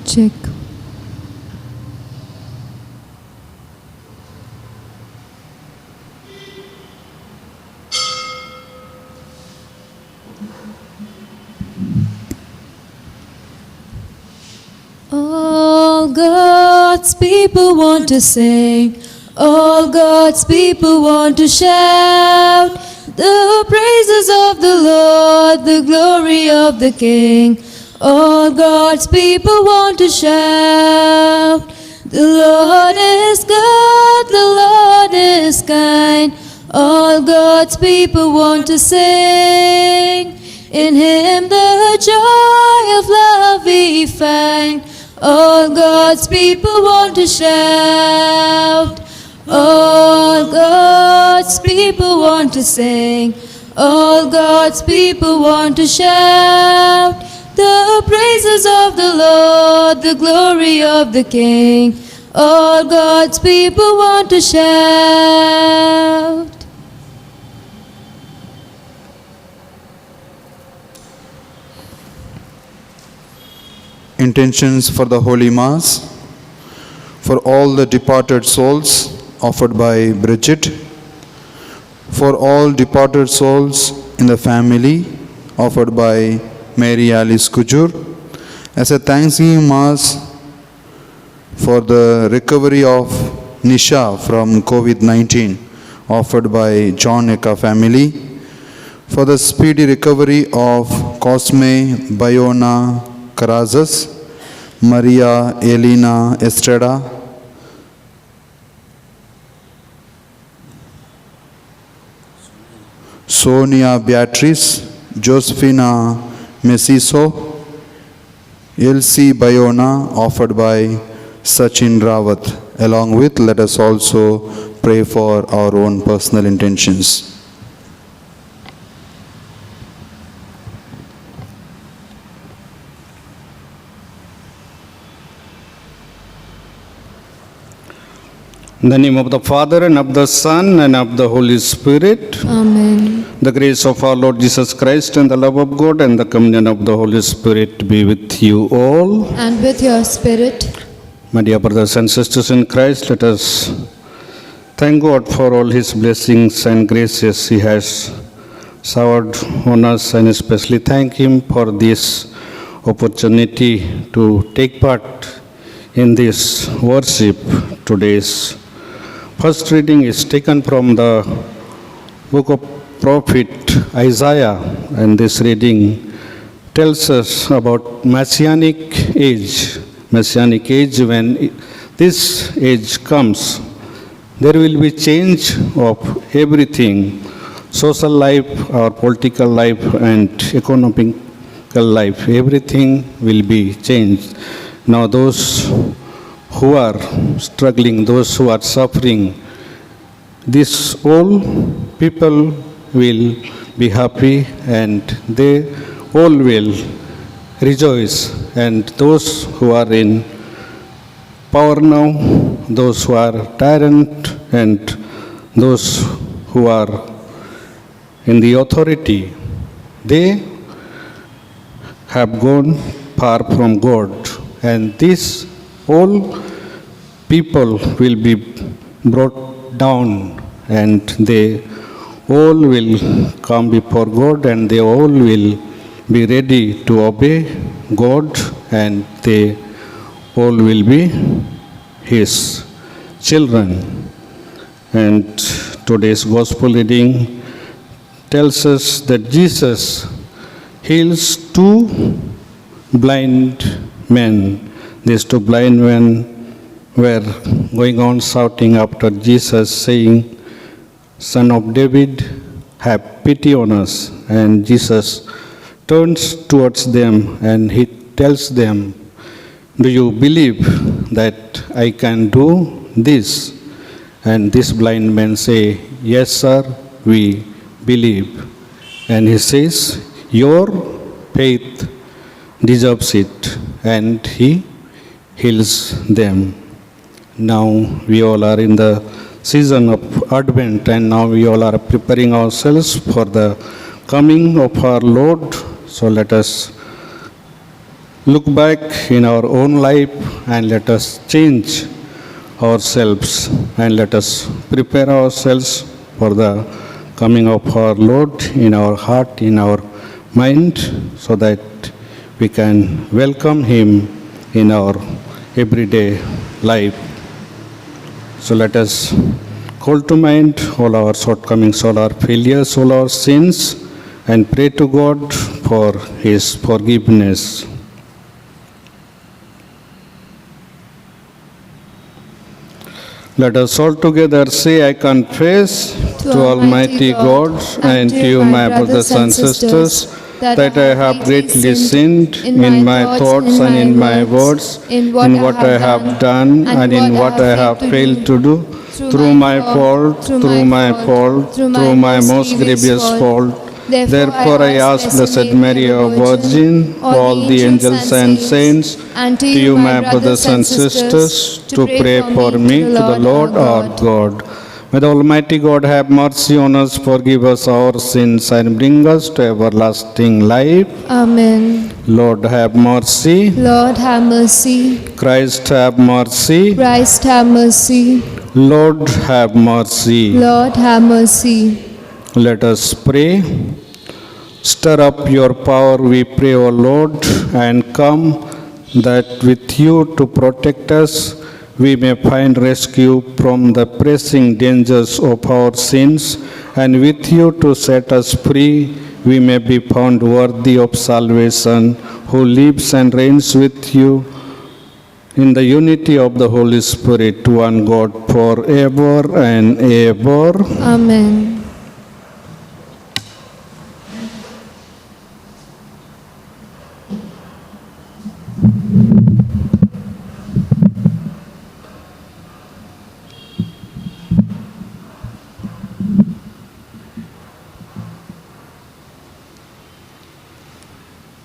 Check. All God's people want to sing. All God's people want to shout the praises of the Lord, the glory of the King. All God's people want to shout. The Lord is good, the Lord is kind. All God's people want to sing. In Him the joy of love we find. All God's people want to shout. All God's people want to sing. All God's people want to shout the praises of the Lord, the glory of the King. All God's people want to shout. Intentions for the Holy Mass. For all the departed souls offered by Bridget. For all departed souls in the family offered by Mary Alice Kujur. As a Thanksgiving Mass for the recovery of Nisha from COVID-19 offered by John Eka family. For the speedy recovery of Cosme Bayona Carazas, Maria Elena Estrada, Sonia Beatrice, Josephina Mesiso, Elsie Bayona offered by Sachin Rawat. Along with, let us also pray for our own personal intentions. In the name of the Father, and of the Son, and of the Holy Spirit. Amen. The grace of our Lord Jesus Christ, and the love of God, and the communion of the Holy Spirit be with you all. And with your spirit. My dear brothers and sisters in Christ, let us thank God for all His blessings and graces He has showered on us, and especially thank Him for this opportunity to take part in this worship. Today's first reading is taken from the book of prophet Isaiah, and this reading tells us about Messianic age. Messianic age, when this age comes, there will be change of everything, social life, our political life, and economical life. Everything will be changed. Now those who are struggling, those who are suffering, these all people will be happy, and they all will rejoice. And those who are in power now, those who are tyrant, and those who are in the authority, they have gone far from God. And these all people will be brought down, and they all will come before God, and they all will be ready to obey God, and they all will be His children. And today's gospel reading tells us that Jesus heals two blind men. These two blind men were going on shouting after Jesus, saying, "Son of David, have pity on us." And Jesus turns towards them and He tells them, "Do you believe that I can do this?" And these blind men say, "Yes, sir, we believe." And He says, "Your faith deserves it." And He heals them. Now we all are in the season of Advent, and now we all are preparing ourselves for the coming of our Lord. So let us look back in our own life and let us change ourselves and let us prepare ourselves for the coming of our Lord in our heart, in our mind, so that we can welcome Him in our everyday life. So let us call to mind all our shortcomings, all our failures, all our sins, and pray to God for His forgiveness. Let us all together say, I confess to Almighty God and to you, my brothers and sisters, that I have greatly sinned in my thoughts and in my words, in what I have done and in what I have failed to do, through my fault, through my most grievous fault. Therefore I ask Blessed Mary, our Virgin, all the angels and saints, and to you, my brothers and sisters, to pray for me to the Lord our God. May the Almighty God have mercy on us, forgive us our sins, and bring us to everlasting life. Amen. Lord, have mercy. Lord, have mercy. Christ, have mercy. Christ, have mercy. Lord, have mercy. Lord, have mercy. Let us pray. Stir up your power, we pray, O Lord, and come that with you to protect us, we may find rescue from the pressing dangers of our sins, and with you to set us free, we may be found worthy of salvation, who lives and reigns with you in the unity of the Holy Spirit, one God, forever and ever. Amen.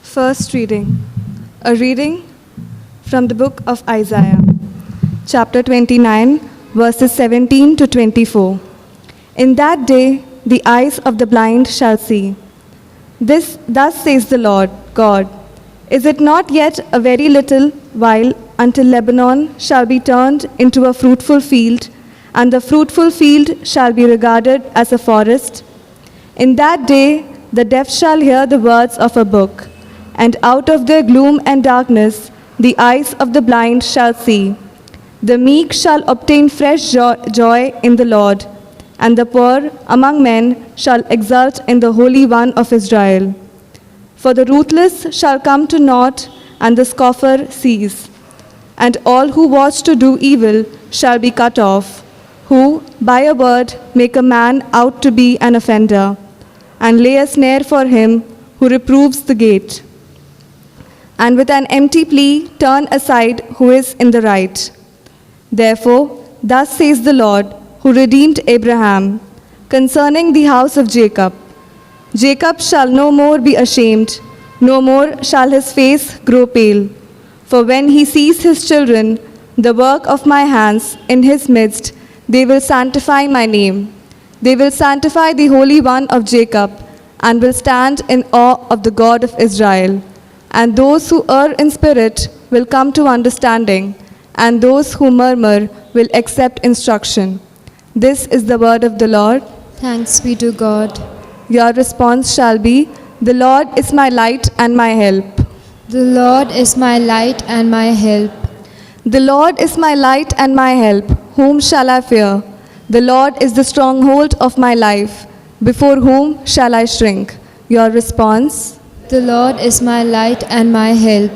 First reading. A reading from the book of Isaiah, chapter 29, verses 17 to 24. In that day, the eyes of the blind shall see. Thus says the Lord God, is it not yet a very little while until Lebanon shall be turned into a fruitful field, and the fruitful field shall be regarded as a forest? In that day, the deaf shall hear the words of a book, and out of their gloom and darkness the eyes of the blind shall see. The meek shall obtain fresh joy in the Lord, and the poor among men shall exult in the Holy One of Israel. For the ruthless shall come to naught, and the scoffer cease. And all who watch to do evil shall be cut off, who by a word make a man out to be an offender, and lay a snare for him who reproves the gate, and with an empty plea turn aside who is in the right. Therefore, thus says the Lord, who redeemed Abraham, concerning the house of Jacob, Jacob shall no more be ashamed, no more shall his face grow pale. For when he sees his children, the work of my hands, in his midst, they will sanctify my name. They will sanctify the Holy One of Jacob, and will stand in awe of the God of Israel. And those who err in spirit will come to understanding, and those who murmur will accept instruction. This is the word of the Lord. Thanks be to God. Your response shall be, the Lord is my light and my help. The Lord is my light and my help. The Lord is my light and my help. Whom shall I fear? The Lord is the stronghold of my life. Before whom shall I shrink? Your response? The Lord is my light and my help.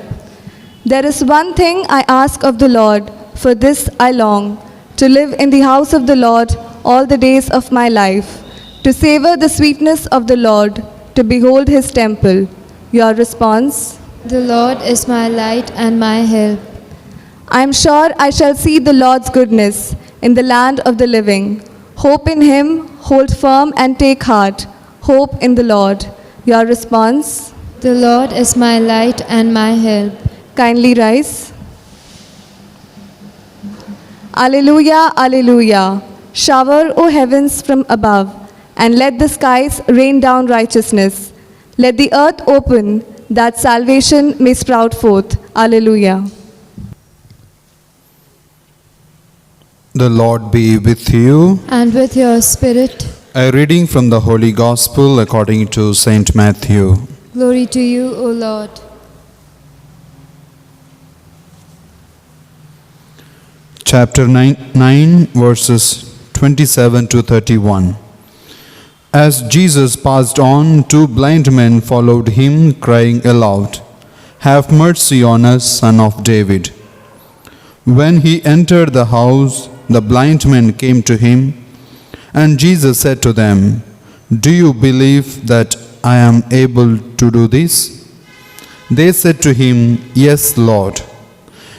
There is one thing I ask of the Lord, for this I long, to live in the house of the Lord all the days of my life, to savor the sweetness of the Lord, to behold his temple. Your response? The Lord is my light and my help. I am sure I shall see the Lord's goodness in the land of the living. Hope in him, hold firm and take heart. Hope in the Lord. Your response? The Lord is my light and my help. Kindly rise. Alleluia, alleluia. Shower, O heavens, from above, and let the skies rain down righteousness. Let the earth open, that salvation may sprout forth. Alleluia. The Lord be with you. And with your spirit. A reading from the Holy Gospel according to Saint Matthew. Glory to you, O Lord. Chapter 9, verses 27 to 31. As Jesus passed on, two blind men followed him, crying aloud, "Have mercy on us, Son of David." When he entered the house, the blind men came to him, and Jesus said to them, "Do you believe that I am able to do this?" They said to him, "Yes, Lord."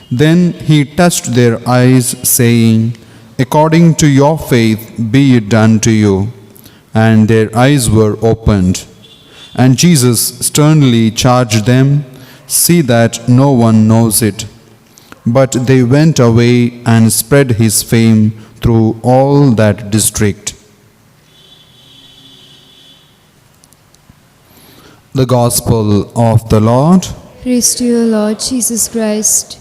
Then he touched their eyes, saying, "According to your faith be it done to you." And their eyes were opened. And Jesus sternly charged them, "See that no one knows it." But they went away and spread his fame through all that district. The Gospel of the Lord. Praise to you, Lord Jesus Christ.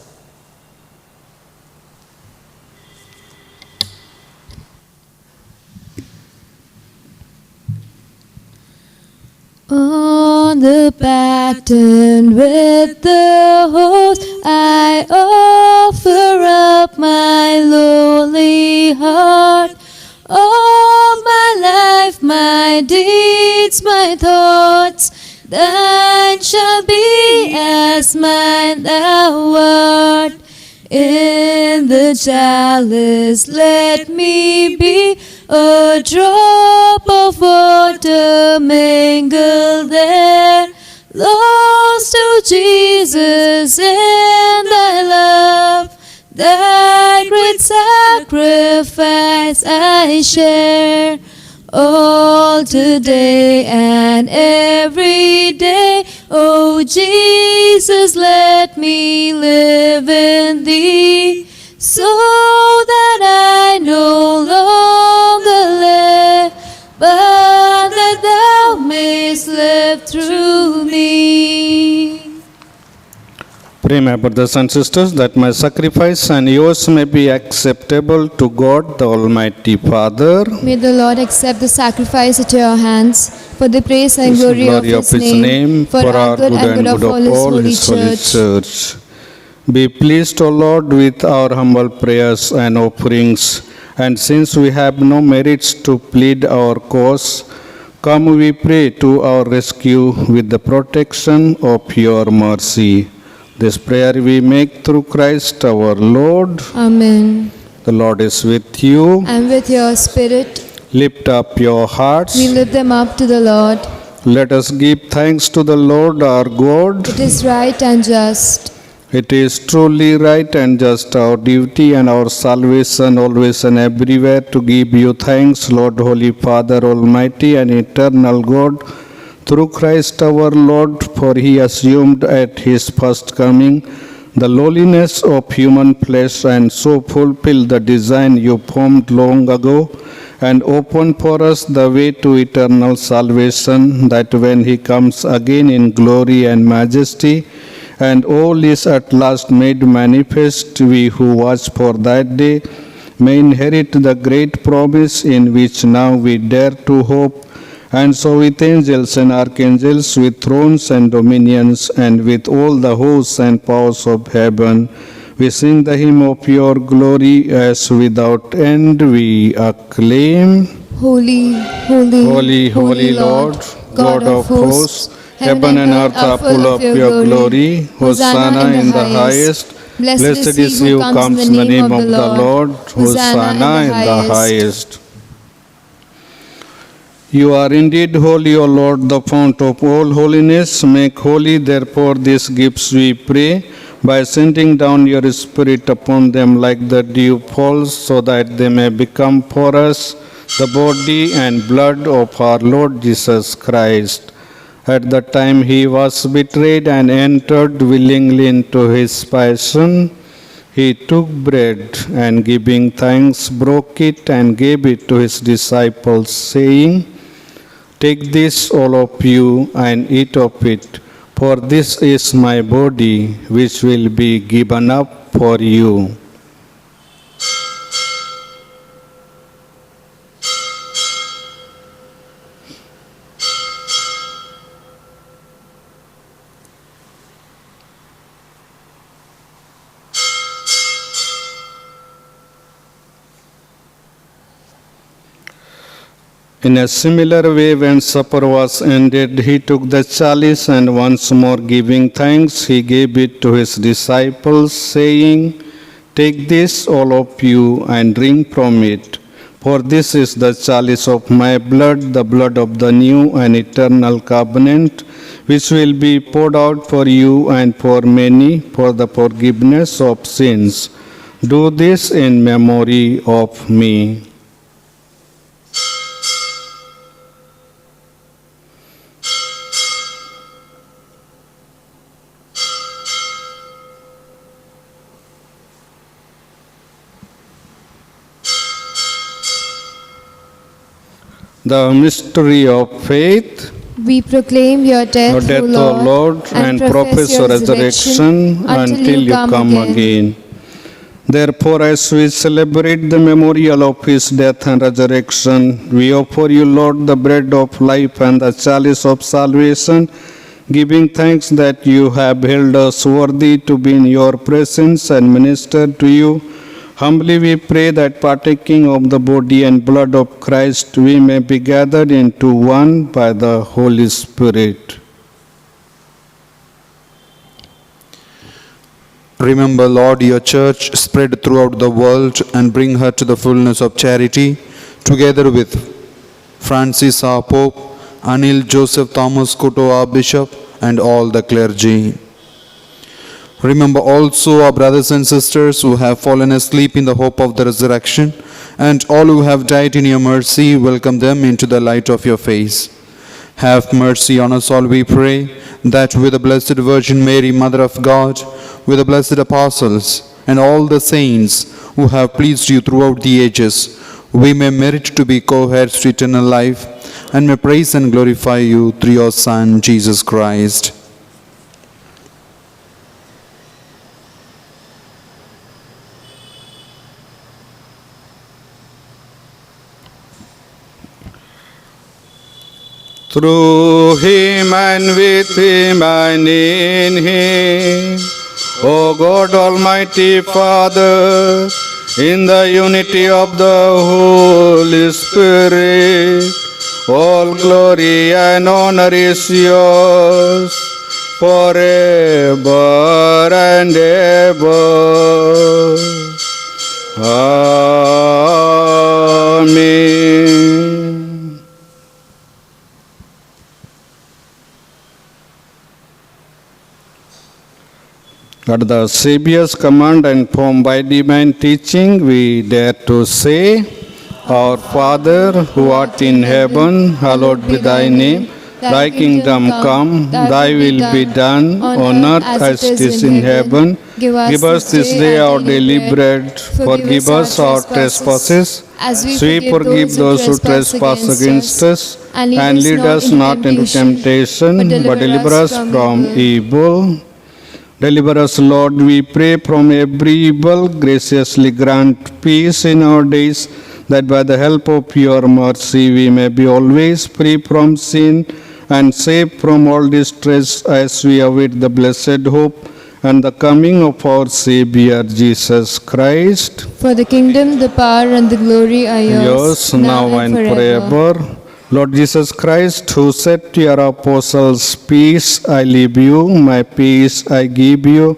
On the pattern with the host, I offer up my lowly heart. All my life, my deeds, my thoughts, thine shall be as mine thou art. In the chalice let me be a drop of water mingled there, lost to Jesus in thy love, thy great sacrifice I share. All today and every day, O Jesus, let me live in thee, so that I no longer live, but that thou mayst live through me. Pray, my brothers and sisters, that my sacrifice and yours may be acceptable to God, the Almighty Father. May the Lord accept the sacrifice at your hands for the praise and glory of His name, for our good and good of all His holy church. Be pleased, O Lord, with our humble prayers and offerings, and since we have no merits to plead our cause, come, we pray, to our rescue with the protection of your mercy. This prayer we make through Christ our Lord. Amen. The Lord is with you. And with your spirit, Lift up your hearts. we lift them up to the Lord. Let us give thanks to the Lord our God. It is right and just. It is truly right and just, our duty and our salvation, always and everywhere, to give you thanks, Lord, Holy Father, Almighty and eternal God, through Christ our Lord, for he assumed at his first coming the lowliness of human flesh, and so fulfilled the design you formed long ago, and opened for us the way to eternal salvation, that when he comes again in glory and majesty, and all is at last made manifest, we who watch for that day may inherit the great promise in which now we dare to hope. And so with angels and archangels, with thrones and dominions, and with all the hosts and powers of heaven, we sing the hymn of your glory, as without end we acclaim. Holy, holy, Holy, holy Lord, God of hosts, heaven and earth are full of your glory. Hosanna in the highest. Blessed is he who comes in the name of the Lord. Hosanna in the highest. You are indeed holy, O Lord, the fount of all holiness. Make holy, therefore, these gifts, we pray, by sending down your Spirit upon them like the dew falls, so that they may become for us the body and blood of our Lord Jesus Christ. At the time he was betrayed and entered willingly into his passion, he took bread and, giving thanks, broke it and gave it to his disciples, saying, "Take this, all of you, and eat of it, For this is my body, which will be given up for you. In a similar way, when supper was ended, he took the chalice and once more giving thanks, he gave it to his disciples, saying, "Take this, all of you, and drink from it. For this is the chalice of my blood, the blood of the new and eternal covenant, which will be poured out for you and for many for the forgiveness of sins. Do this in memory of me." The mystery of faith, We proclaim your death, your death, O O Lord, and profess your resurrection until you come again. Therefore, as we celebrate the memorial of his death and resurrection, we offer you, Lord, the bread of life and the chalice of salvation, giving thanks that you have held us worthy to be in your presence and minister to you. Humbly we pray that partaking of the body and blood of Christ, we may be gathered into one by the Holy Spirit. Remember, Lord, your church spread throughout the world and bring her to the fullness of charity, together with Francis our Pope, Anil Joseph Thomas Kuto our Bishop, and all the clergy. Remember also our brothers and sisters who have fallen asleep in the hope of the resurrection, and all who have died in your mercy, welcome them into the light of your face. Have mercy on us all, we pray, that with the Blessed Virgin Mary, Mother of God, with the blessed apostles, and all the saints who have pleased you throughout the ages, we may merit to be co-heirs to eternal life, and may praise and glorify you through your Son, Jesus Christ. Through him and with him and in him, O God Almighty Father, in the unity of the Holy Spirit, all glory and honor is yours forever and ever. Amen. At the Saviour's command and formed by divine teaching, we dare to say, Our Father, who art in heaven, hallowed be thy name. Thy kingdom come, thy will be done, on earth as it is in heaven. Give us this day our daily bread. Forgive us our trespasses, as we forgive those who trespass against us. And lead us not into temptation, but deliver us from evil. Deliver us, Lord, we pray, from every evil. Graciously grant peace in our days, that by the help of your mercy we may be always free from sin and safe from all distress, as we await the blessed hope and the coming of our Savior Jesus Christ. For the kingdom, the power, and the glory are yours, Now and forever. Lord Jesus Christ, who said to your apostles, Peace I leave you, my peace I give you,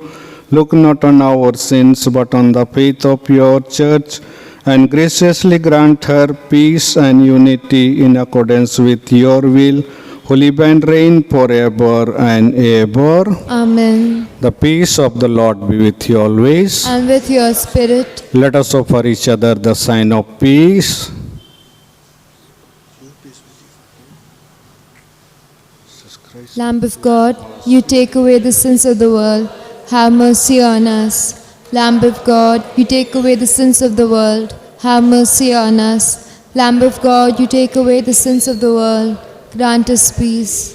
look not on our sins, but on the faith of your church, and graciously grant her peace and unity in accordance with your will, who live and reign forever and ever. Amen. The peace of the Lord be with you always. And with your spirit. Let us offer each other the sign of peace. Lamb of God, you take away the sins of the world. Have mercy on us. Lamb of God, you take away the sins of the world. Have mercy on us. Lamb of God, you take away the sins of the world. Grant us peace.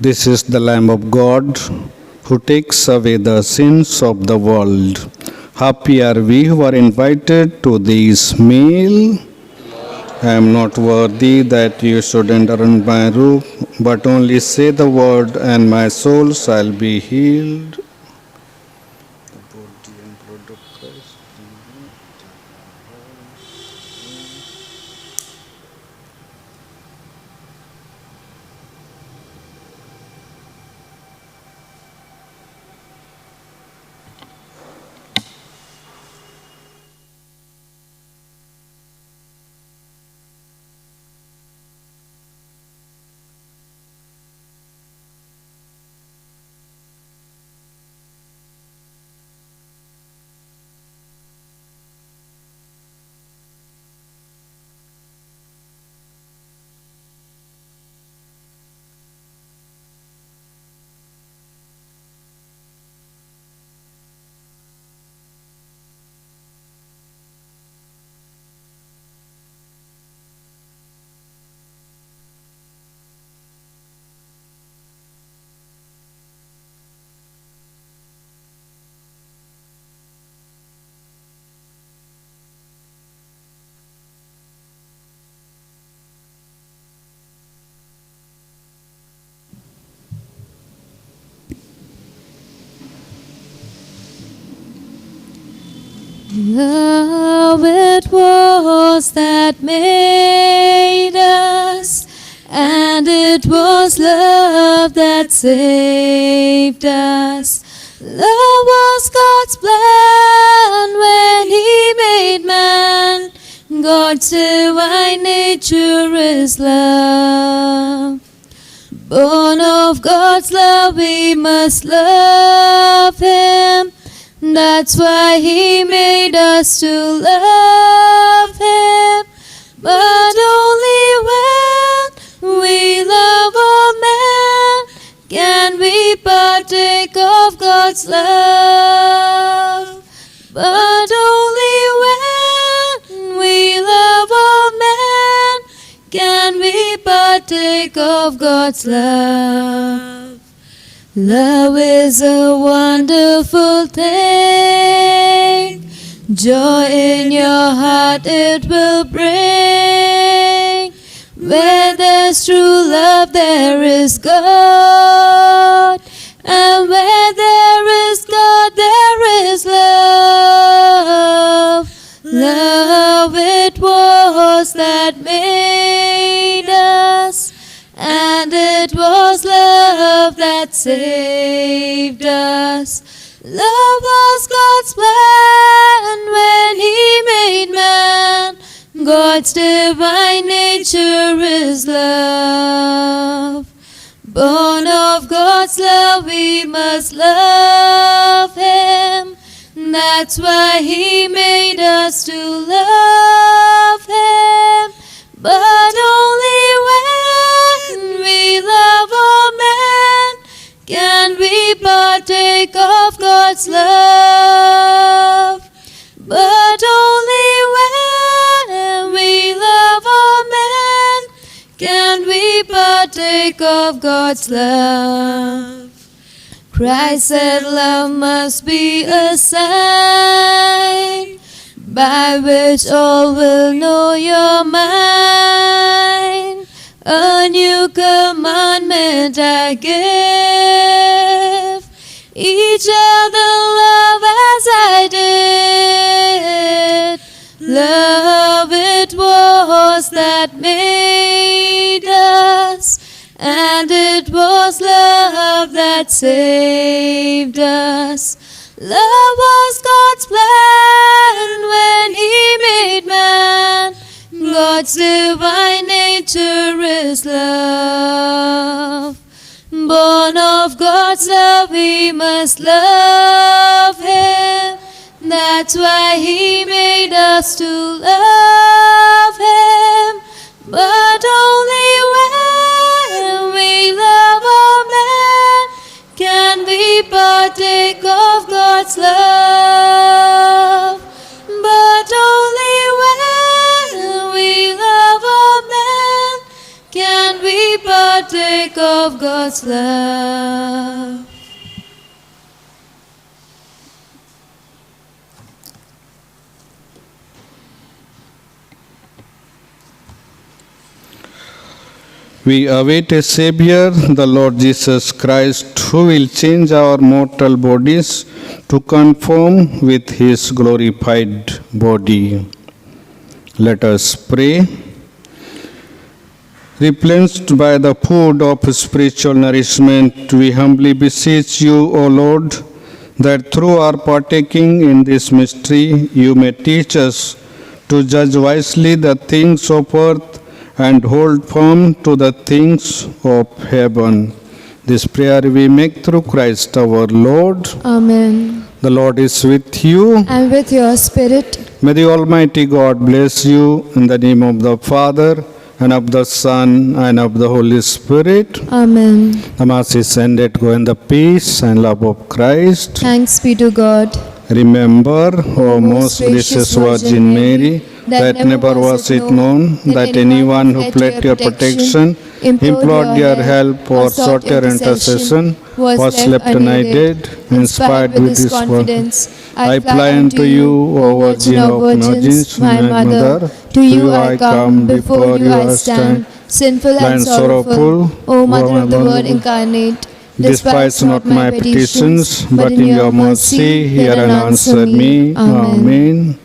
This is the Lamb of God who takes away the sins of the world. Happy are we who are invited to this meal. I am not worthy that you should enter in my roof, but only say the word, and my soul shall be healed. Love it was that made us, and it was love that saved us. Love was God's plan when He made man. God's divine nature is love. Born of God's love, we must love Him. That's why He made us to love Him. But only when we love all men can we partake of God's love. But only when we love all men can we partake of God's love. Love is a wonderful thing. Joy in your heart it will bring. Where there's true love, there is God. And where there is God, there is love. Love it was that made us, and it was love that saved us. Love was God's plan when He made man. God's divine nature is love. Born of God's love, we must love Him. That's why He made us to love Him. But only when we love all men can we partake of God's love. But only when we love all men can we partake of God's love. Christ said love must be a sign by which all will know you're mine. A new commandment I give, each other love as I did. Love it was that made us, and it was love that saved us. Love was God's plan when He made man. God's divine nature is love. Born of God's love, we must love Him. That's why He made us to love Him. But only when we love all men can we partake of God's love. But only when we love all men can we partake partake of God's love. We await a Savior, the Lord Jesus Christ, who will change our mortal bodies to conform with His glorified body. Let us pray. Replenished by the food of spiritual nourishment, we humbly beseech you, O Lord, that through our partaking in this mystery, you may teach us to judge wisely the things of earth and hold firm to the things of heaven. This prayer we make through Christ our Lord. Amen. The Lord is with you. And with your spirit. May the Almighty God bless you in the name of the Father, and of the Son, and of the Holy Spirit. Amen. The Mass is ended. Go in the peace and love of Christ. Thanks be to God. Remember, O most gracious Virgin Mary, that never was it known that anyone who pled your protection, implored your help, or sought your intercession was left unaided. Inspired with this confidence, I fly unto you, O Virgin of Virgins, my Mother. To you I come, before you I stand, sinful and sorrowful, O Mother of the Word incarnate. Despise not my petitions, but in your mercy hear and answer me. Amen.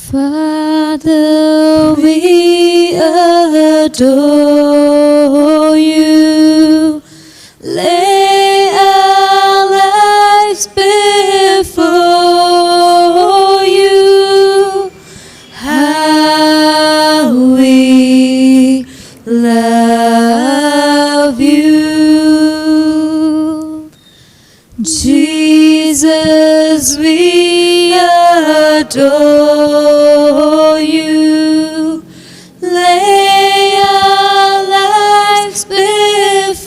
Father, we adore you. Lay our lives before you. How we love you. Jesus, we adore you. Lay our lives before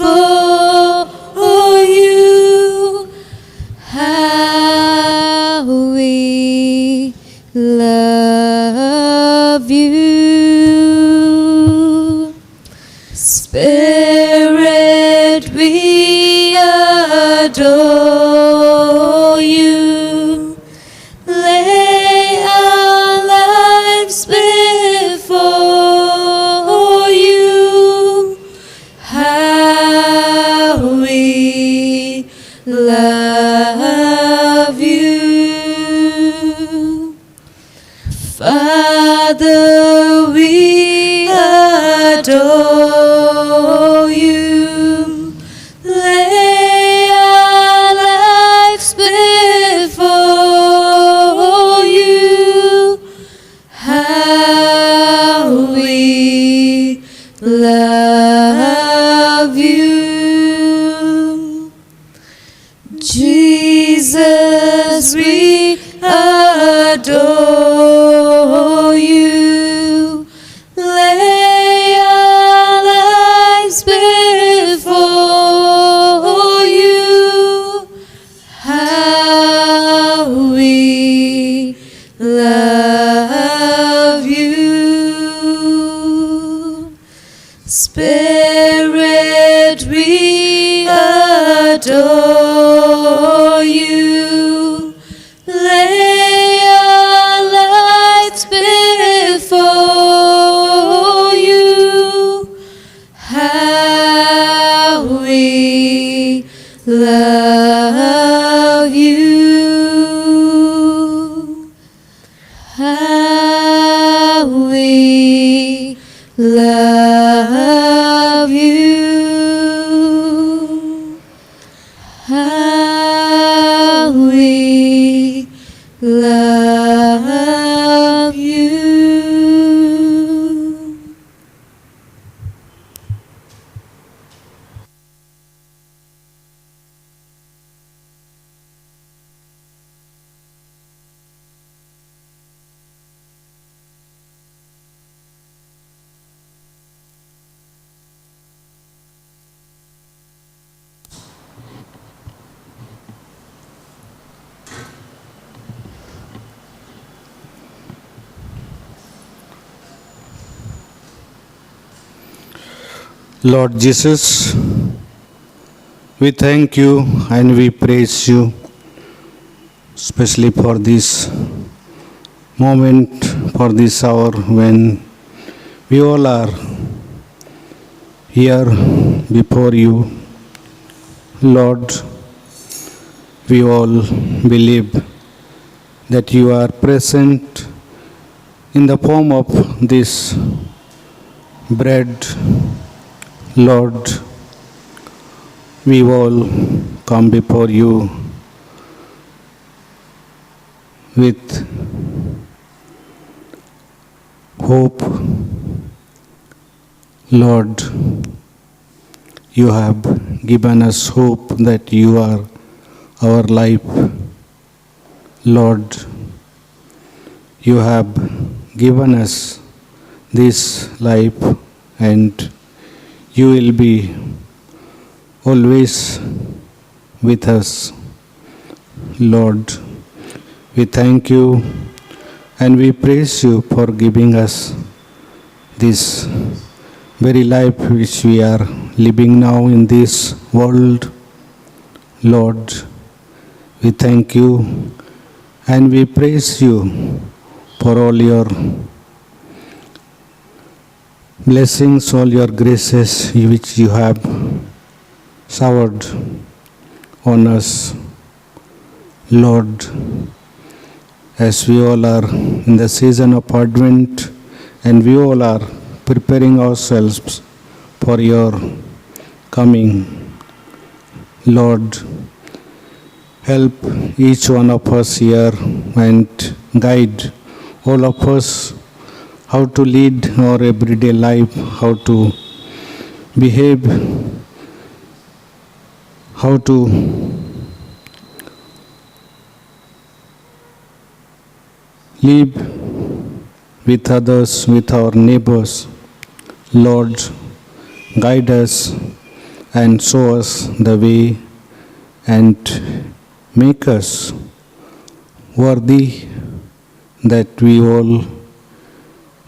you. How we love you. Spirit, we adore you. Lay our lives before you. How we love you. Father, we adore you. Lay Jesus, we adore you. Lay our lives before you. How we love you. Spirit, we adore you. Lay our lives before you. How we love you. How we love you. How we love you. Lord Jesus, we thank you and we praise you, especially for this moment, for this hour when we all are here before you. Lord, we all believe that you are present in the form of this bread. Lord, we all come before you with hope. Lord, you have given us hope that you are our life. Lord, you have given us this life and you will be always with us. Lord, we thank you and we praise you for giving us this very life which we are living now in this world. Lord, we thank you and we praise you for all your blessings, all your graces which you have showered on us. Lord, as we all are in the season of Advent and we all are preparing ourselves for your coming, Lord, help each one of us here and guide all of us how to lead our everyday life, how to behave, how to live with others, with our neighbors. Lord, guide us and show us the way and make us worthy that we all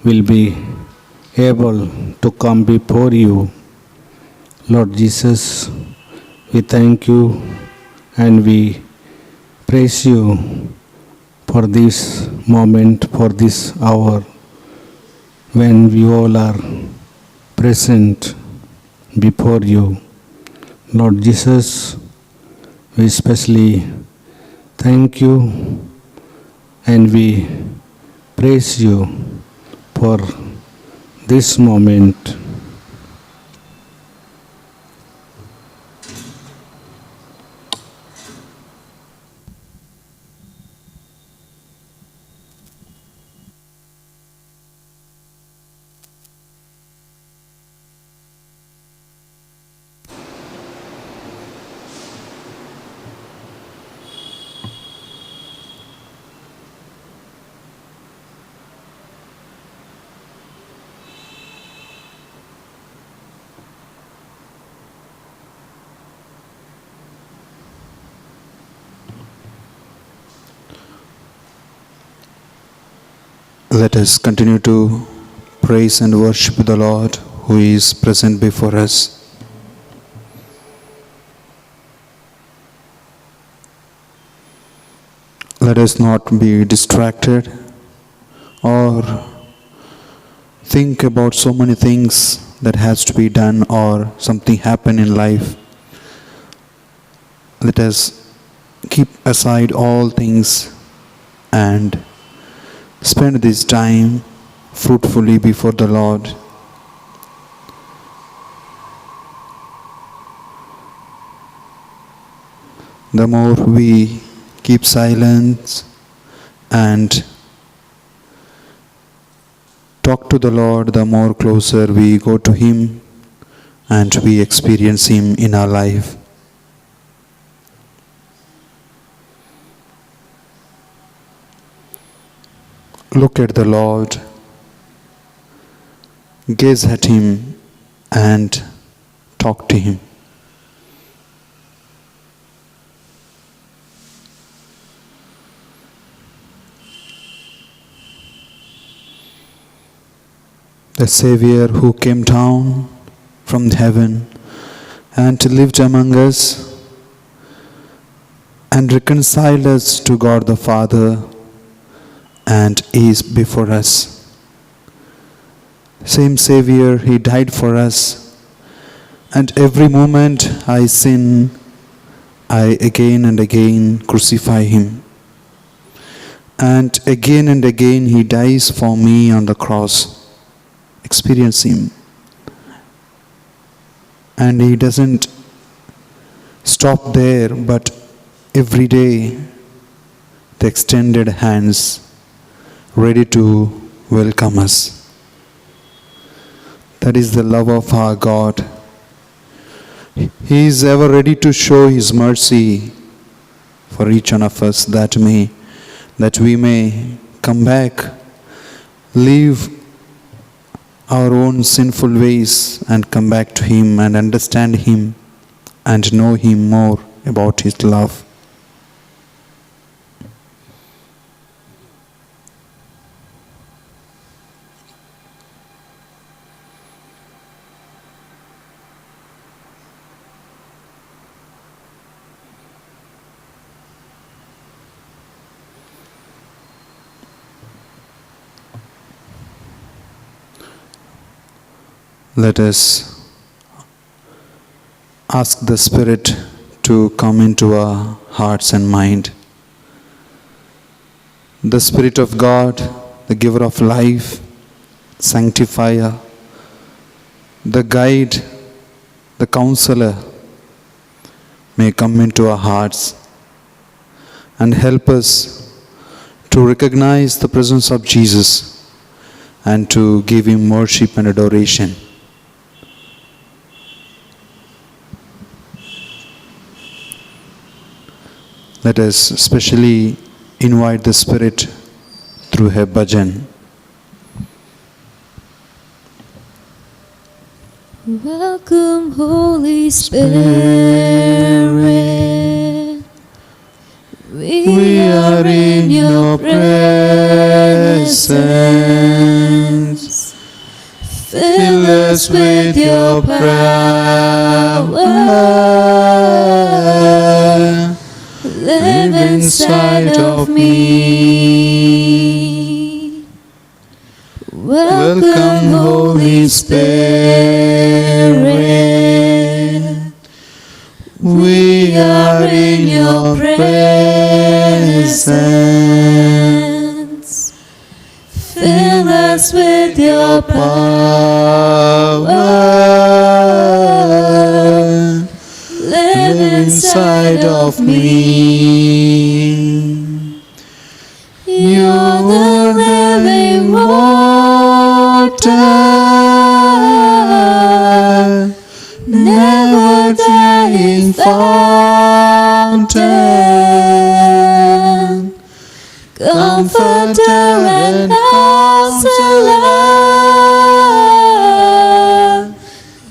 will be able to come before you. Lord Jesus, we thank you and we praise you for this moment, for this hour when we all are present before you. Lord Jesus, we especially thank you and we praise you for this moment. Let us continue to praise and worship the Lord who is present before us. Let us not be distracted or think about so many things that has to be done or something happen in life. Let us keep aside all things and spend this time fruitfully before the Lord. The more we keep silence and talk to the Lord, the more closer we go to Him and we experience Him in our life. Look at the Lord, gaze at Him and talk to Him. The Savior who came down from heaven and lived among us and reconciled us to God the Father and is before us. Same Savior, He died for us, and every moment I sin, I again and again crucify Him. And again He dies for me on the cross. Experience Him. And He doesn't stop there, but every day the extended hands ready to welcome us. That is the love of our God. He is ever ready to show His mercy for each one of us, that we may come back, leave our own sinful ways and come back to Him and understand Him and know Him more about His love. Let us ask the Spirit to come into our hearts and mind. The Spirit of God, the giver of life, sanctifier, the guide, the counselor, may come into our hearts and help us to recognize the presence of Jesus and to give Him worship and adoration. Let us especially invite the Spirit through her bhajan. Welcome, Holy Spirit. We are in your presence. Fill us with your power. Live inside of me. Welcome, Holy Spirit. We are in your presence. Fill us with your power. Live inside of me. You're the living water, never dying fountain, comforter and counselor.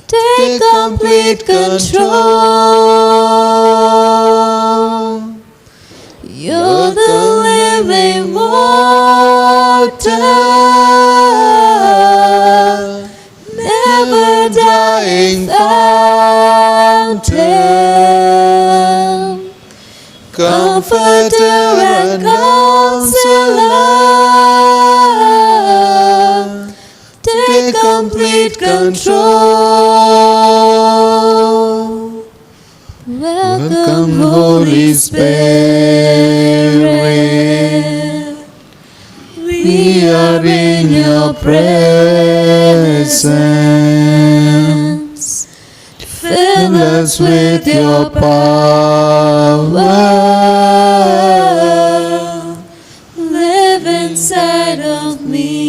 Take complete control. You're the living water, Comforter and Counselor, take complete control. Welcome, Holy Spirit. We are in your presence. Fill us with your power. Live inside of me.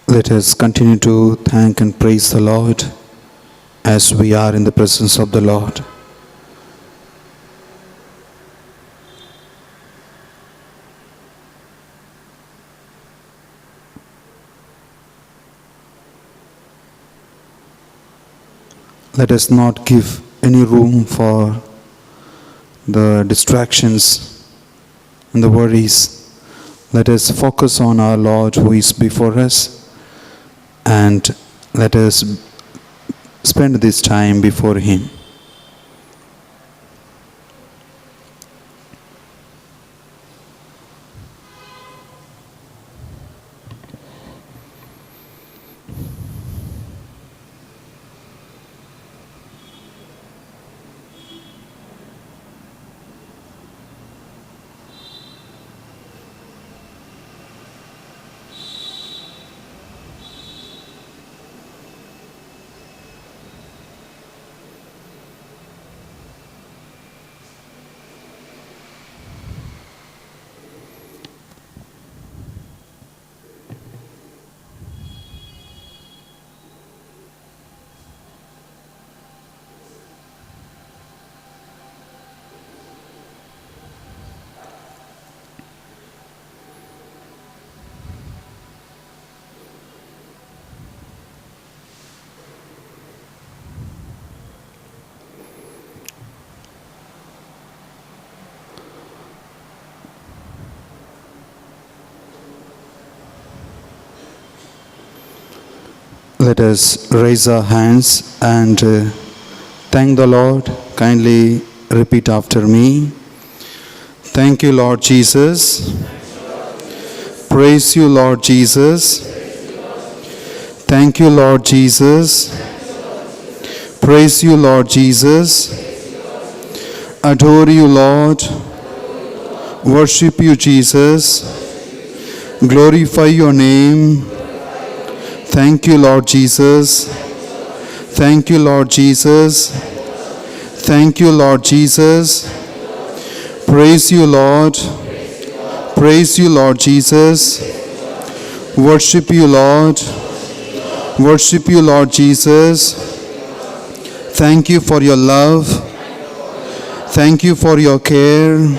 Let us continue to thank and praise the Lord as we are in the presence of the Lord. Let us not give any room for the distractions and the worries. Let us focus on our Lord who is before us, and let us spend this time before Him. Let us raise our hands and thank the Lord. Kindly repeat after me. Thank you, Lord Jesus. Praise you, Lord Jesus. Thank you, Lord Jesus. Praise you, Lord Jesus. Adore you, Lord. Worship you, Jesus. Glorify your name. Thank you, Lord Jesus. Thank you, Lord Jesus. Thank you, Lord Jesus. Praise you, Lord. Praise you, Lord Jesus. Worship you, Lord. Worship you, Lord Jesus. Thank you for your love. Thank you for your care.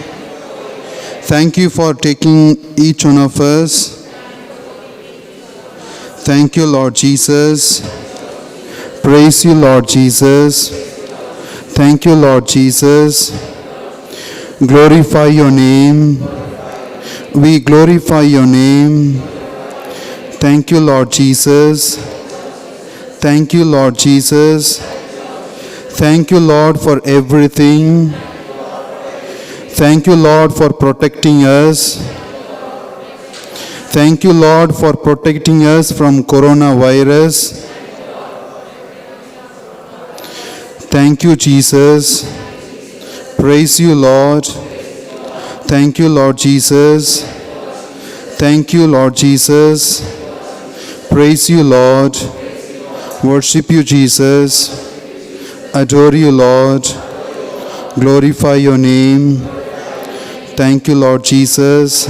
Thank you for taking each one of us. Thank you, Lord Jesus. Praise you, Lord Jesus. Thank you, Lord Jesus. Glorify your name. We glorify your name. Thank you, Lord Jesus. Thank you, Lord Jesus. Thank you, Lord, for everything. Thank you, Lord, for protecting us. Thank you, Lord, for protecting us from coronavirus. Thank you, Jesus. Praise you, Lord. Thank you, Lord Jesus. Thank you, Lord Jesus. Praise you, Lord. Worship you, Jesus. Adore you, Lord. Glorify your name. Thank you, Lord Jesus.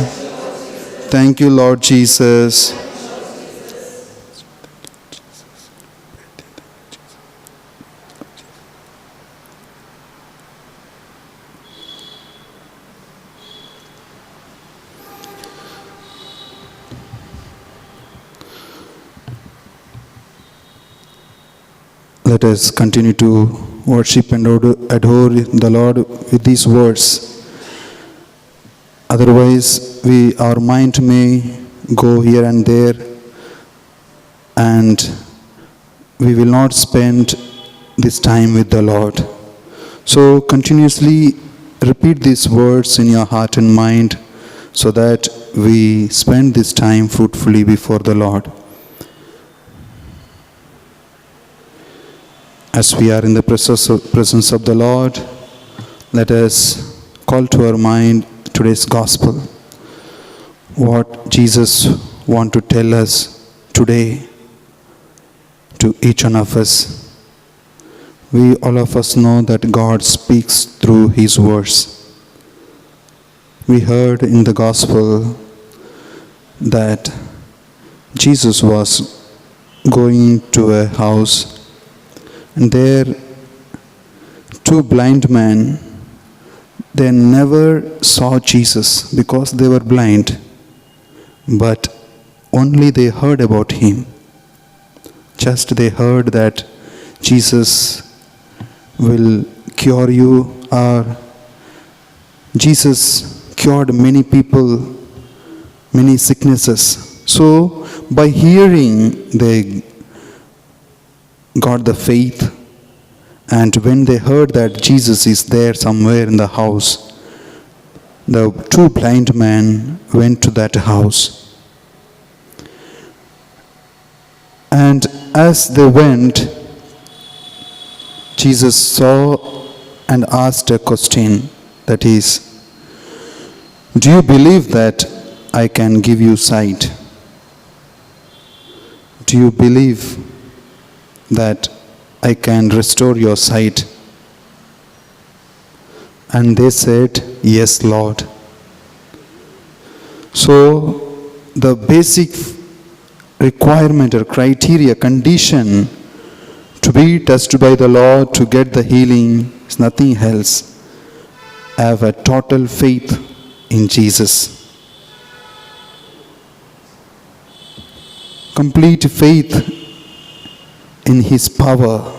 Thank you, Lord Jesus. Let us continue to worship and adore the Lord with these words. Otherwise, our mind may go here and there, and we will not spend this time with the Lord. So continuously repeat these words in your heart and mind so that we spend this time fruitfully before the Lord. As we are in the presence of the Lord, let us call to our mind today's gospel. What Jesus wants to tell us today to each one of us. We all of us know that God speaks through His words. We heard in the gospel that Jesus was going to a house, and there two blind men, they never saw Jesus because they were blind, but only they heard about Him. Just they heard that Jesus will cure you, or Jesus cured many people, many sicknesses. So by hearing, they got the faith, and when they heard that Jesus is there somewhere in the house, the two blind men went to that house. And as they went, Jesus saw and asked a question, that is, do you believe that I can give you sight? Do you believe that I can restore your sight? And they said, yes, Lord. So the basic requirement or criteria, condition to be touched by the Lord to get the healing is nothing else. Have a total faith in Jesus. Complete faith in His power,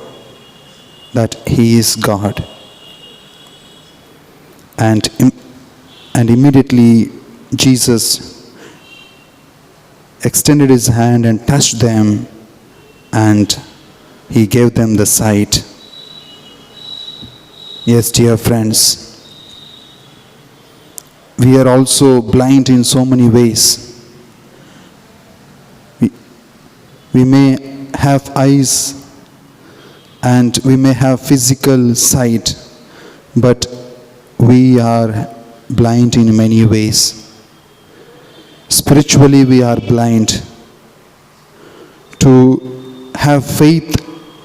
that He is God. And immediately Jesus extended His hand and touched them, and He gave them the sight. Yes, dear friends, we are also blind in so many ways. We may have eyes and we may have physical sight, but we are blind in many ways. Spiritually, we are blind. To have faith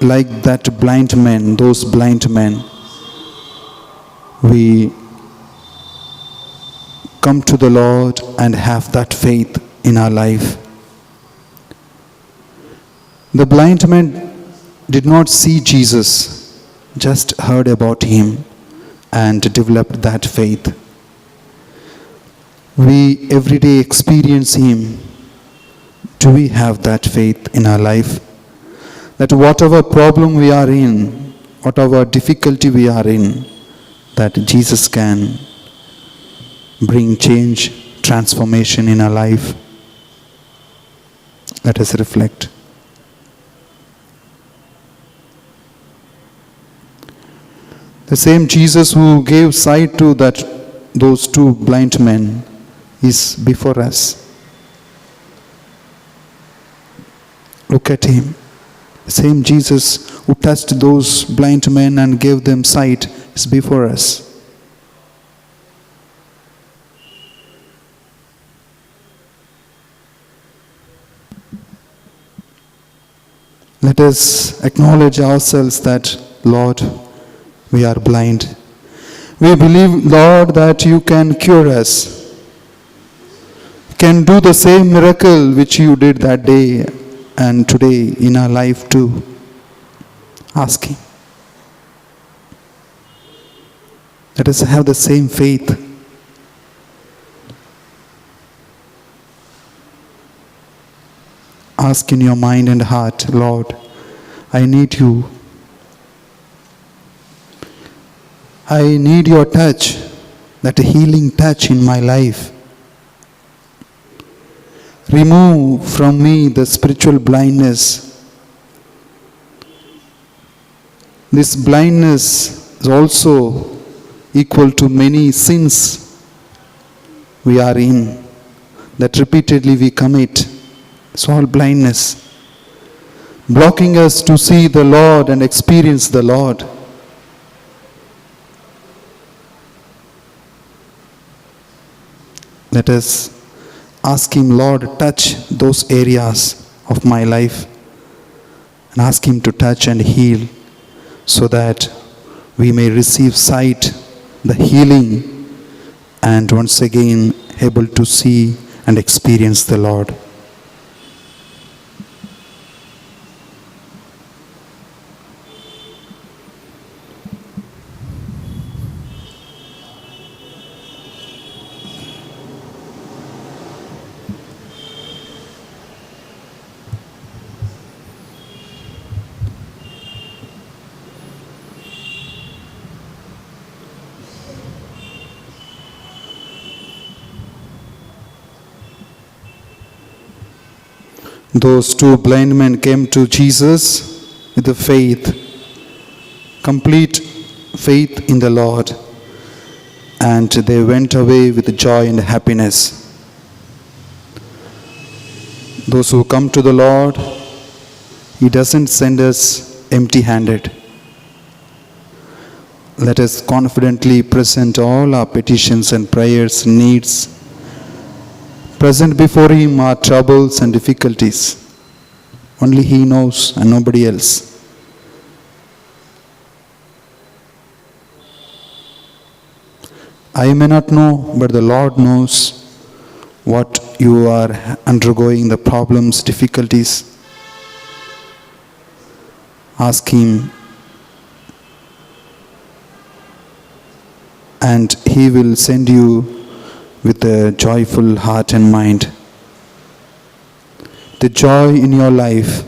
like that blind man, those blind men, we come to the Lord and have that faith in our life. The blind man did not see Jesus, just heard about Him and developed that faith. We every day experience Him. Do we have that faith in our life? that whatever problem we are in, whatever difficulty we are in, that Jesus can bring change, transformation in our life. Let us reflect. The same Jesus who gave sight to those two blind men is before us. Look at him. The same Jesus who touched those blind men and gave them sight is before us. Let us acknowledge ourselves that, Lord, we are blind. We believe, Lord, that you can cure us. You can do the same miracle which you did that day and today in our life too. Ask him. Let us have the same faith. Ask in your mind and heart, Lord, I need you. I need your touch, that healing touch in my life. Remove from me the spiritual blindness. This blindness is also equal to many sins we are in, that repeatedly we commit. It's all blindness, blocking us to see the Lord and experience the Lord. Let us ask him, Lord, touch those areas of my life, and ask him to touch and heal, so that we may receive sight, the healing, and once again able to see and experience the Lord. Those two blind men came to Jesus with the faith, complete faith in the Lord, and they went away with joy and happiness. Those who come to the Lord, he doesn't send us empty-handed. Let us confidently present all our petitions and prayers, needs, present before him our troubles and difficulties. Only he knows and nobody else. I may not know, but the Lord knows what you are undergoing, the problems, difficulties. Ask him, and he will send you with a joyful heart and mind. The joy in your life.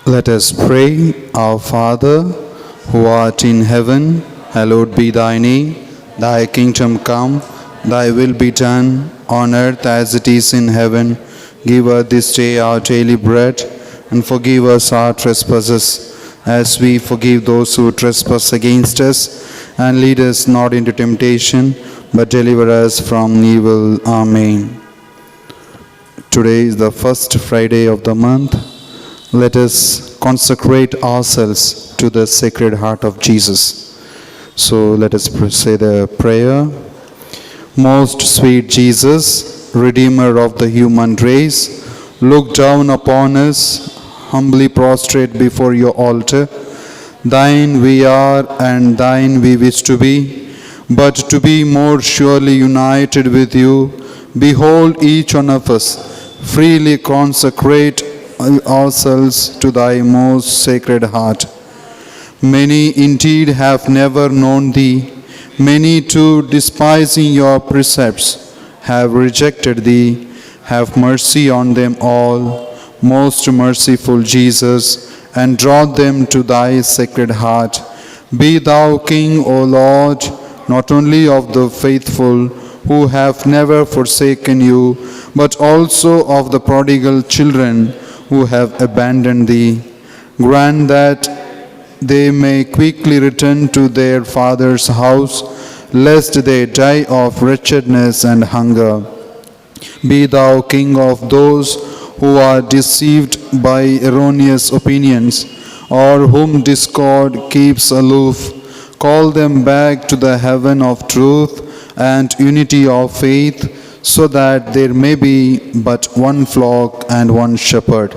Let us pray. Our Father, who art in heaven, hallowed be thy name. Thy kingdom come, thy will be done, on earth as it is in heaven. Give us this day our daily bread, and forgive us our trespasses, as we forgive those who trespass against us. And lead us not into temptation, but deliver us from evil. Amen. Today is the first Friday of the month. Let us consecrate ourselves to the Sacred Heart of Jesus. So let us say the prayer. Most sweet Jesus, Redeemer of the human race, look down upon us, humbly prostrate before your altar. Thine we are and thine we wish to be, but to be more surely united with you, behold each one of us freely consecrate ourselves to thy most sacred heart. Many indeed have never known thee, many too, despising your precepts, have rejected thee. Have mercy on them all, most merciful Jesus, and draw them to thy sacred heart. Be thou King, O Lord, not only of the faithful who have never forsaken you, but also of the prodigal children who have abandoned thee. Grant that they may quickly return to their father's house, lest they die of wretchedness and hunger. Be thou King of those who are deceived by erroneous opinions, or whom discord keeps aloof. Call them back to the heaven of truth and unity of faith, so that there may be but one flock and one shepherd.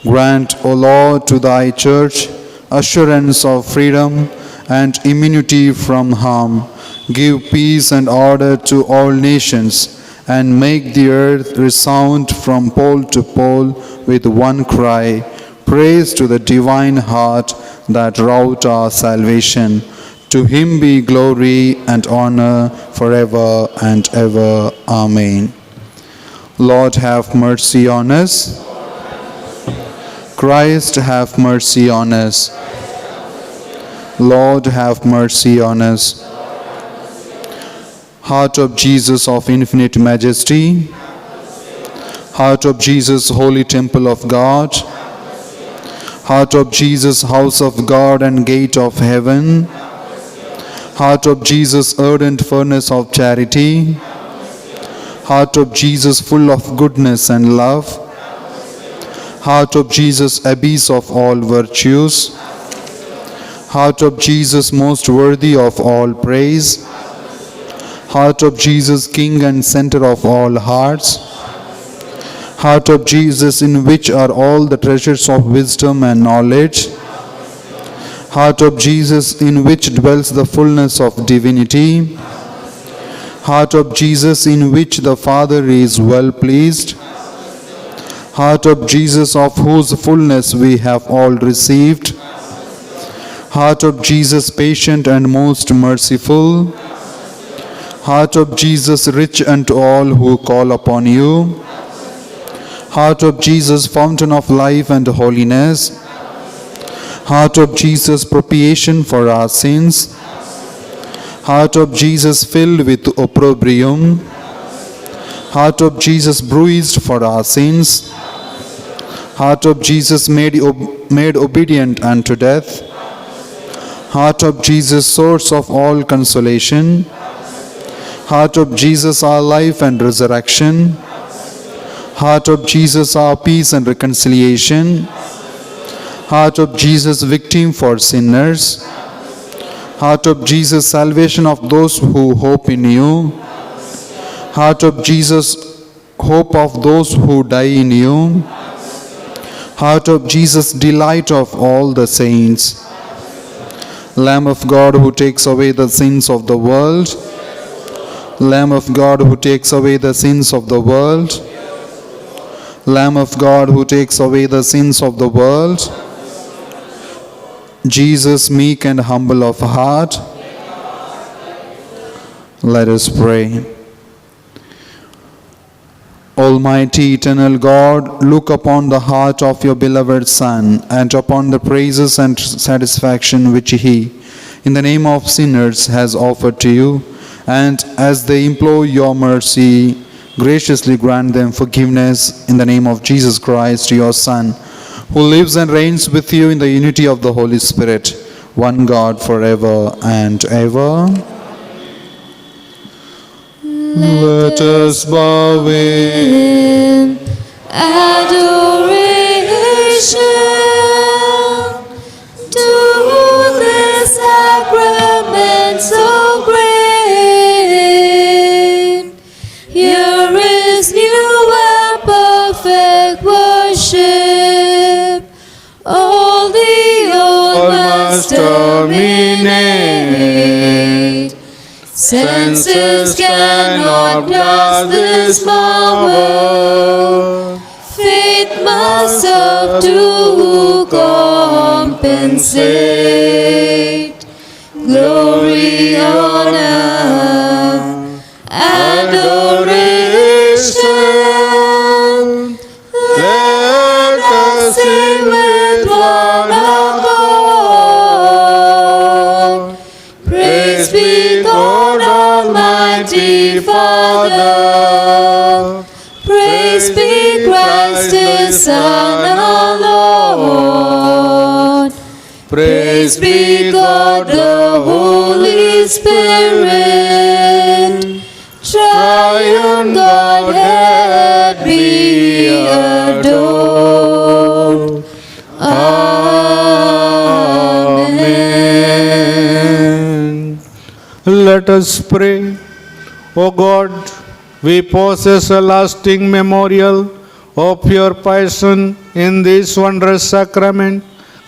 Grant, O Lord, to thy church assurance of freedom and immunity from harm. Give peace and order to all nations, and make the earth resound from pole to pole with one cry, praise to the divine heart that wrought our salvation. To him be glory and honor forever and ever. Amen. Lord, have mercy on us. Christ, have mercy on us. Lord, have mercy on us. Heart of Jesus of infinite majesty, Heart of Jesus, holy temple of God, Heart of Jesus, house of God and gate of heaven, Heart of Jesus, ardent furnace of charity, Heart of Jesus, full of goodness and love, Heart of Jesus, abyss of all virtues, Heart of Jesus, most worthy of all praise, Heart of Jesus, King and center of all hearts, Heart of Jesus, in which are all the treasures of wisdom and knowledge, Heart of Jesus, in which dwells the fullness of divinity, Heart of Jesus, in which the Father is well pleased, Heart of Jesus, of whose fullness we have all received, Heart of Jesus, patient and most merciful, Heart of Jesus, rich unto all who call upon you, Heart of Jesus, fountain of life and holiness, Heart of Jesus, propitiation for our sins, Heart of Jesus, filled with opprobrium, Heart of Jesus, bruised for our sins, Heart of Jesus, made obedient unto death, Heart of Jesus, source of all consolation, Heart of Jesus, our life and resurrection, Heart of Jesus, our peace and reconciliation, Heart of Jesus, victim for sinners, Heart of Jesus, salvation of those who hope in you, Heart of Jesus, hope of those who die in you, Heart of Jesus, delight of all the saints, Lamb of God who takes away the sins of the world, Lamb of God who takes away the sins of the world, Lamb of God who takes away the sins of the world, Jesus, meek and humble of heart, let us pray. Almighty, eternal God, look upon the heart of your beloved Son and upon the praises and satisfaction which he, in the name of sinners, has offered to you, and as they implore your mercy, graciously grant them forgiveness in the name of Jesus Christ, your Son, who lives and reigns with you in the unity of the Holy Spirit, one God forever and ever. Let us bow in adoration to the sacrament so great. terminate. Senses cannot grasp this marvel. Faith must serve to compensate. Glory, honor, adoration. Let us sing with one accord. Praise be God Almighty Father. Praise be Christ His Son, our Lord. Praise be God the Holy Spirit. Triune Godhead be adored. Amen. Let us pray. O God, we possess a lasting memorial of your passion in this wondrous sacrament.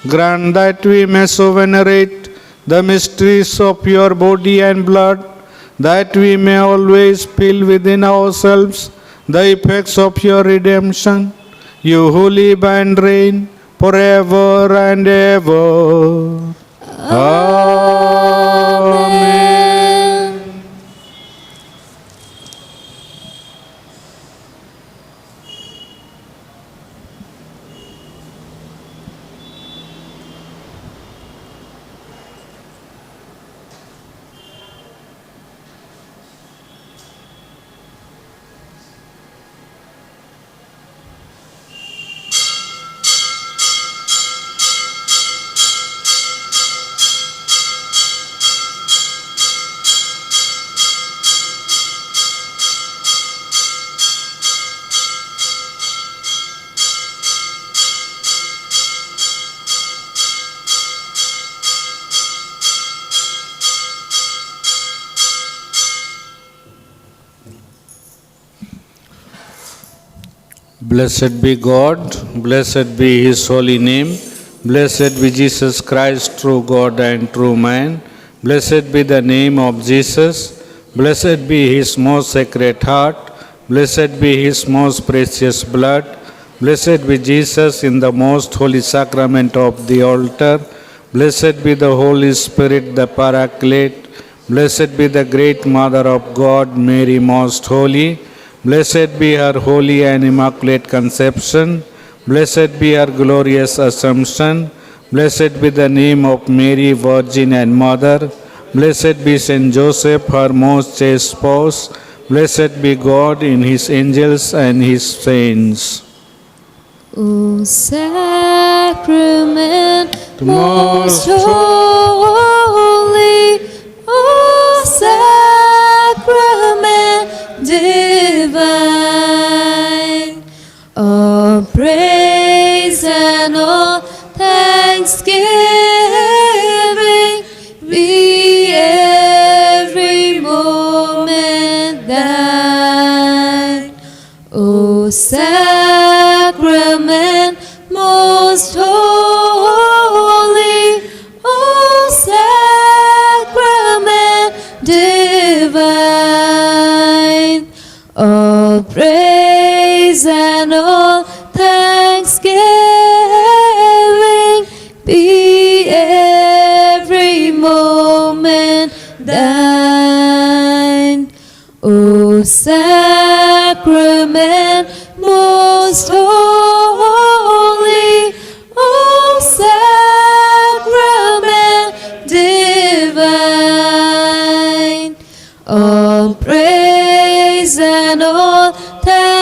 Grant that we may so venerate the mysteries of your body and blood, that we may always feel within ourselves the effects of your redemption. You who live and reign forever and ever. Amen. Blessed be God, blessed be His holy name, blessed be Jesus Christ, true God and true man, blessed be the name of Jesus, blessed be His most sacred heart, blessed be His most precious blood, blessed be Jesus in the most holy sacrament of the altar, blessed be the Holy Spirit, the Paraclete, blessed be the great Mother of God, Mary most holy, blessed be her holy and immaculate conception. Blessed be her glorious assumption. Blessed be the name of Mary, Virgin and Mother. Blessed be Saint Joseph, her most chaste spouse. Blessed be God in His angels and His saints. O sacrament most holy, O sacrament divine, all praise and all thanksgiving be every moment thine. O sacrament most holy, O sacrament divine, all praise and all thanksgiving be every moment thine. O sacrament most holy, O sacrament divine, all praise and all thanksgiving